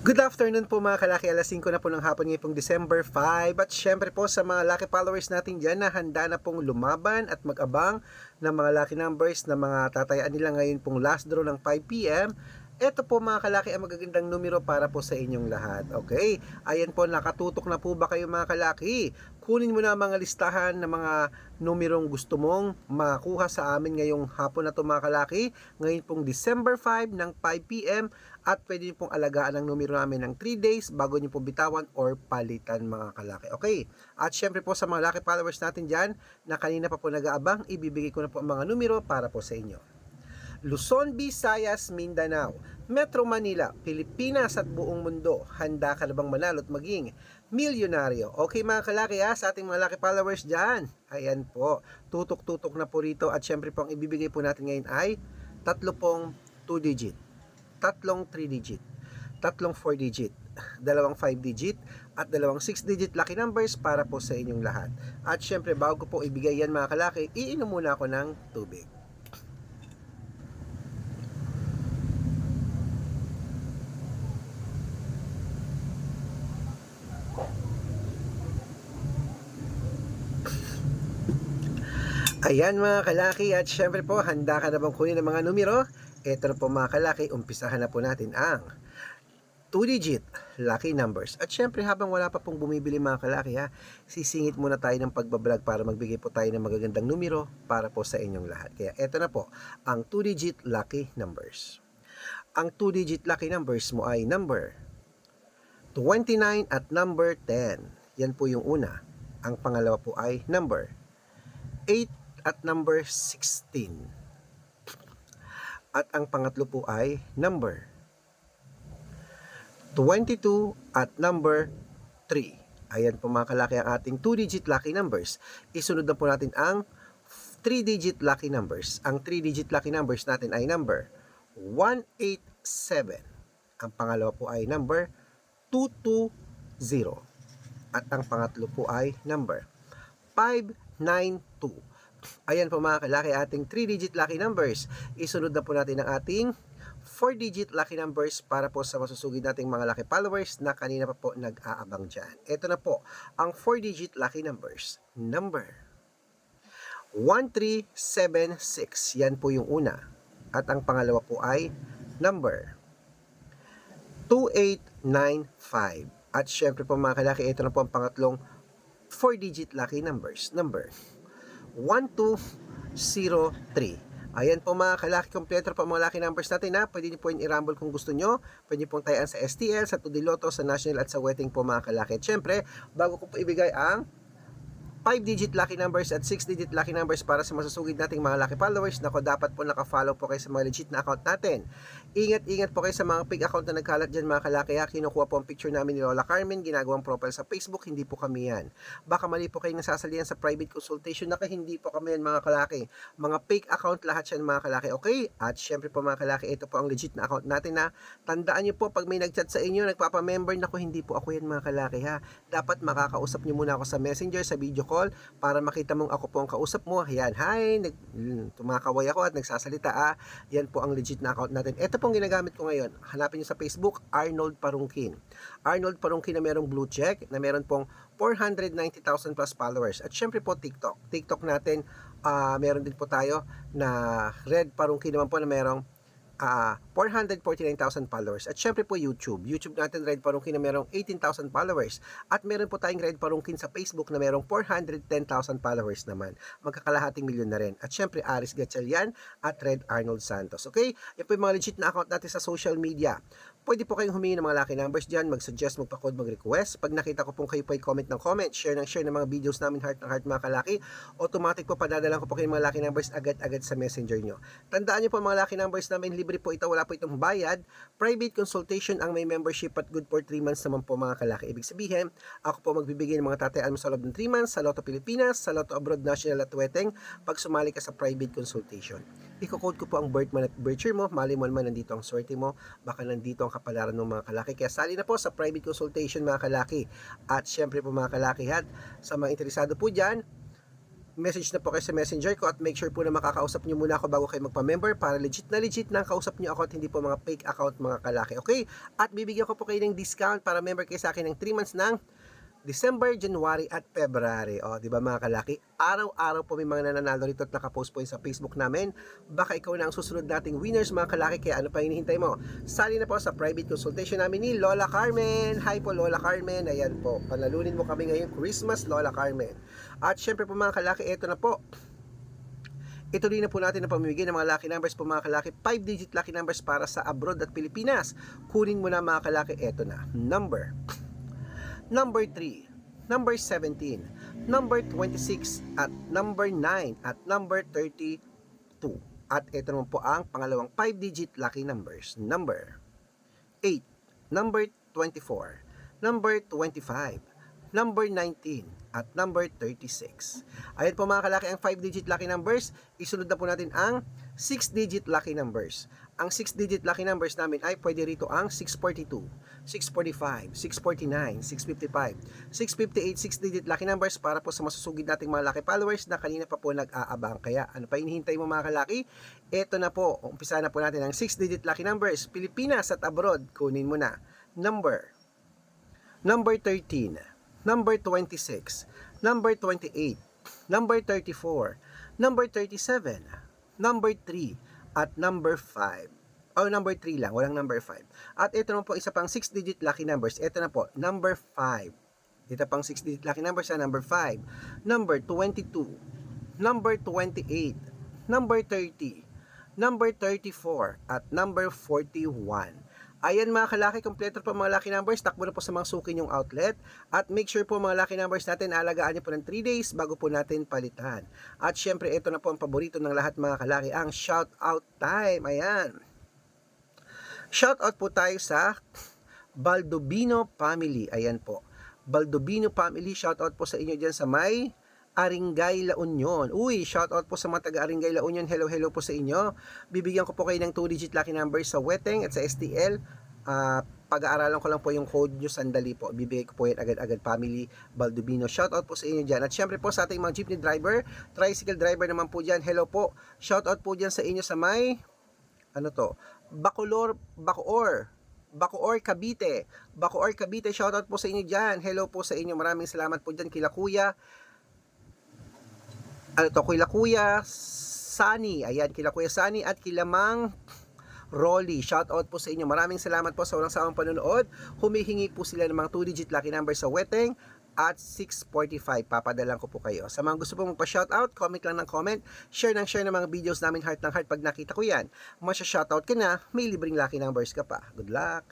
Good afternoon po mga kalaki, alas 5 na po ng hapon ngayon pong December 5. At syempre po sa mga lucky followers natin dyan na handa na pong lumaban at mag-abang ng mga lucky numbers na mga tatayaan nila ngayon pong last draw ng 5 p.m. Ito po mga kalaki ang magagandang numero para po sa inyong lahat. Okay, ayan po, nakatutok na po ba kayo mga kalaki? Kunin mo na ang mga listahan ng mga numerong gusto mong makuha sa amin ngayong hapon na to mga kalaki. Ngayon pong December 5 ng 5 p.m. At pwede nyo pong alagaan ang numero namin ng 3 days bago nyo po bitawan or palitan mga kalaki. Okay, at syempre po sa mga lucky followers natin dyan na kanina pa po nag-aabang, ibibigay ko na po ang mga numero para po sa inyo. Luzon, Visayas, Mindanao, Metro Manila, Pilipinas at buong mundo. Handa ka na bang manalo at maging milyonaryo? Okay mga kalaki sa ating mga lucky followers dyan. Ayan po, tutok-tutok na po rito at syempre po ang ibibigay po natin ngayon ay tatlo pong 2 digit, tatlong 3 digit, tatlong 4 digit, dalawang 5 digit, at dalawang 6 digit lucky numbers para po sa inyong lahat. At syempre bago po ibigay yan mga kalaki, iinom muna ako ng tubig. Ayan mga kalaki, at syempre po, handa ka na bang kunin ng mga numero? Ito na po mga kalaki, umpisahan na po natin ang 2-digit lucky numbers. At syempre habang wala pa pong bumibili mga kalaki sisingit muna tayo ng pagbablog para magbigay po tayo ng magagandang numero para po sa inyong lahat. Kaya ito na po, ang 2-digit lucky numbers. Ang 2-digit lucky numbers mo ay number 29 at number 10. Yan po yung una. Ang pangalawa po ay number 8 at number 16. At ang pangatlo po ay number 22 at number 3. Ayan po mga kalaki ang ating 2-digit lucky numbers. Isunod na po natin ang 3-digit lucky numbers. Ang 3-digit lucky numbers natin ay number 187. Ang pangalawa po ay number 220. At ang pangatlo po ay number 592. Ayan po mga kalaki ating 3-digit lucky numbers. Isunod na po natin ang ating 4-digit lucky numbers para po sa masusugid nating mga lucky followers na kanina pa po nag-aabang dyan. Ito na po ang 4-digit lucky numbers. Number 1376. Yan po yung una. At ang pangalawa po ay number 2895. At syempre po mga kalaki, ito na po ang pangatlong 4-digit lucky numbers. Number 1203. Ayan po mga kalaki, kompleto po mga lucky numbers natin Pwede niyo po yung i-rumble kung gusto nyo. Pwede niyo pong tayaan sa STL, sa Tudiloto, sa National at sa Wedding po mga kalaki. At syempre, bago ko po ibigay ang 5-digit lucky numbers at 6-digit lucky numbers para sa masusugid nating mga lucky followers. Nako, dapat po naka-follow po kayo sa mga legit na account natin. Ingat-ingat po kayo sa mga fake account na nagkalat dyan mga kalaki Kinukuha po ang picture namin ni Lola Carmen, ginagawang profile sa Facebook, hindi po kami yan. Baka mali po kayo nasasalihan sa private consultation, naka hindi po kami yan mga kalaki. Mga fake account lahat yan mga kalaki, okay? At syempre po mga kalaki, ito po ang legit na account natin tandaan nyo po, pag may nagchat sa inyo, nagpapamember, nako hindi po ako yan mga kalaki Dapat makakausap nyo muna ako sa messenger, sa video call para makita mong ako po ang kausap mo. Ayan, hi, tumakaway ako at nagsasalita Yan po ang legit na account natin. Ito pong ginagamit ko ngayon. Hanapin nyo sa Facebook, Arnold Parungkin. Arnold Parungkin na merong blue check, na meron pong 490,000 plus followers. At syempre po TikTok. TikTok natin, meron din po tayo na Red Parungkin naman po na merong 449,000 followers. At syempre po YouTube. YouTube natin Red Parungkin na merong 18,000 followers. At meron po tayong Red Parungkin sa Facebook na merong 410,000 followers naman. Magkakalahating milyon na rin. At syempre Aris Gatchalian at Red Arnold Santos. Okay? Yan po yung mga legit na account natin sa social media. Pwede po kayong humingi ng mga lucky numbers dyan, mag-suggest, magpa-code, mag-request. Pag nakita ko pong kayo po ay comment ng comment, share ng mga videos namin, heart ng heart mga kalaki, automatic po padadalan ko po kayo mga lucky numbers agad-agad sa messenger nyo. Tandaan nyo po mga lucky numbers namin, libre po ito, wala po itong bayad. Private consultation ang may membership at good for 3 months naman po mga kalaki. Ibig sabihin, ako po magbibigay ng mga tatayaan mo sa loob ng 3 months sa Lotto Pilipinas, sa Lotto Abroad National at Weteng pag sumali ka sa private consultation. Iko-code ko po ang birth month at birth year mo, mali mo naman nandito ang swerte mo, baka nandito ang kapalaran ng mga kalaki. Kaya sali na po sa private consultation mga kalaki. At syempre po mga kalaki sa mga interesado po dyan, message na po kayo sa messenger ko at make sure po na makakausap nyo muna ako bago kayo magpa-member para legit na kausap nyo ako at hindi po mga fake account mga kalaki. Okay? At bibigyan ko po kayo ng discount para member kayo sa akin ng 3 months ng December, January at February. O, di ba mga kalaki? Araw-araw po may mga nananalo rito at nakapost po yun sa Facebook namin. Baka ikaw na ang susunod nating winners mga kalaki, kaya ano pa hinihintay mo? Sali na po sa private consultation namin ni Lola Carmen. Hi po Lola Carmen. Ayan po, panalunin mo kami ngayong Christmas, Lola Carmen. At syempre po mga kalaki, ito na po. Ituloy na po natin ang pamimigay ng mga lucky numbers po mga kalaki. 5-digit lucky numbers para sa abroad at Pilipinas. Kunin mo na mga kalaki, ito na. Number 3, number 17, number 26, at number 9, at number 32. At ito naman po ang pangalawang 5-digit lucky numbers. Number 8, number 24, number 25, number 19, at number 36. Ayan po mga kalaki ang 5-digit lucky numbers. Isunod na po natin ang 6-digit lucky numbers. Ang 6-digit lucky numbers namin ay pwede rito ang 642, 645, 649, 655, 658, 6-digit lucky numbers para po sa masusugid nating mga lucky followers na kanina pa po nag-aabang. Kaya ano pa hinihintay mo mga kalaki? Ito na po, umpisa na po natin ang 6-digit lucky numbers. Pilipinas at abroad, kunin mo na. Number 13, number 26, number 28, number 34, number 37, number 3, at number 5. O, number 3 lang, walang number 5. At ito naman po isa pang 6-digit lucky numbers. Ito na po, number 5. Ito pang 6-digit lucky numbers sa number 5. Number 22, number 28, number 30, number 34, at number 41. Ayan mga kalaki, kompleto po mga lucky numbers. Takbo na po sa mga suki yung outlet. At make sure po mga lucky numbers natin, alagaan nyo po ng 3 days bago po natin palitan. At syempre, ito na po ang paborito ng lahat mga kalaki, ang shout out time. Ayan. Shout out po tayo sa Baldobino family. Ayan po. Baldobino family, shout out po sa inyo dyan sa may Aringay, La Union. Uy, shout out po sa mga taga Aringay, La Union. Hello po sa inyo. Bibigyan ko po kayo ng 2-digit lucky numbers sa Weteng at sa STL. Pag-aaralan ko lang po yung code nyo, sandali po. Bibigay ko po yan agad-agad, family Baldobino. Shout out po sa inyo dyan. At syempre po sa ating mga jeepney driver, tricycle driver naman po dyan. Hello po. Shout out po dyan sa inyo sa may, Bacoor, Cavite. Bacoor, Cavite. Shout out po sa inyo dyan. Hello po sa inyo. Maraming salamat po dyan kila Kuya. Kila Kuya Sani. Ayan, kila Kuya Sani at kila Mang Rolly. Shout out po sa inyo. Maraming salamat po sa walang sawang panonood. Humihingi po sila ng mga 2-digit lucky number sa Weteng at 6:45. Papadalan ko po kayo. Sa mga gusto pong magpa-shoutout, comment lang ng comment. Share ng mga videos namin, heart ng heart pag nakita ko yan. Masya-shoutout ka na, may libreng lucky numbers ka pa. Good luck!